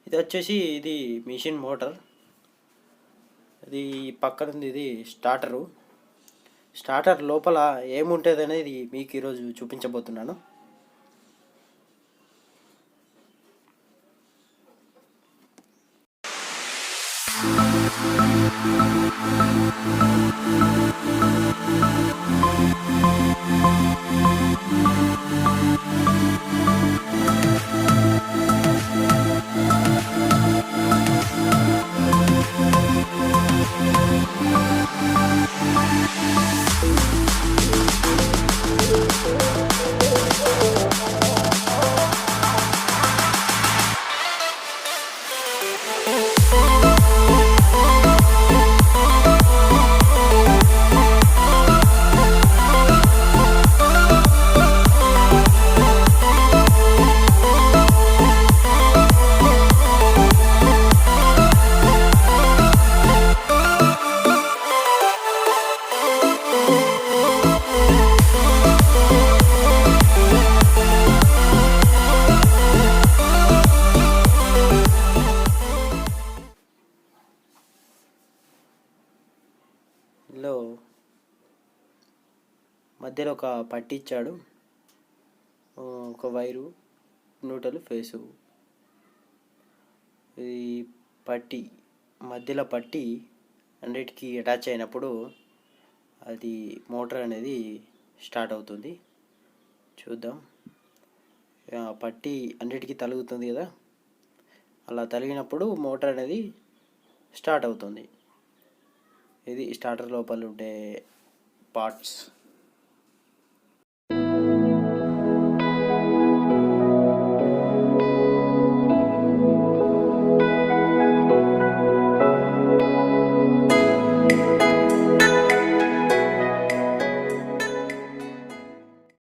ఇది వచ్చేసి ఇది మిషన్ మోటార్. ఇది పక్కన ఉంది, ఇది స్టార్టర్ లోపల ఏముంటుంది అనేది మీకు ఈరోజు చూపించబోతున్నాను. ఇందులో మధ్యలో ఒక పట్టి ఇచ్చాడు, ఒక వైరు, న్యూట్రల్, ఫేసు. ఈ పట్టి మధ్యలో పట్టి అన్నిటికీ అటాచ్ అయినప్పుడు అది మోటార్ అనేది స్టార్ట్ అవుతుంది. చూద్దాం. పట్టి అన్నిటికీ తలుగుతుంది కదా, అలా తలిగినప్పుడు మోటార్ అనేది స్టార్ట్ అవుతుంది. ఇది స్టార్టర్ లోపల ఉండే పార్ట్స్.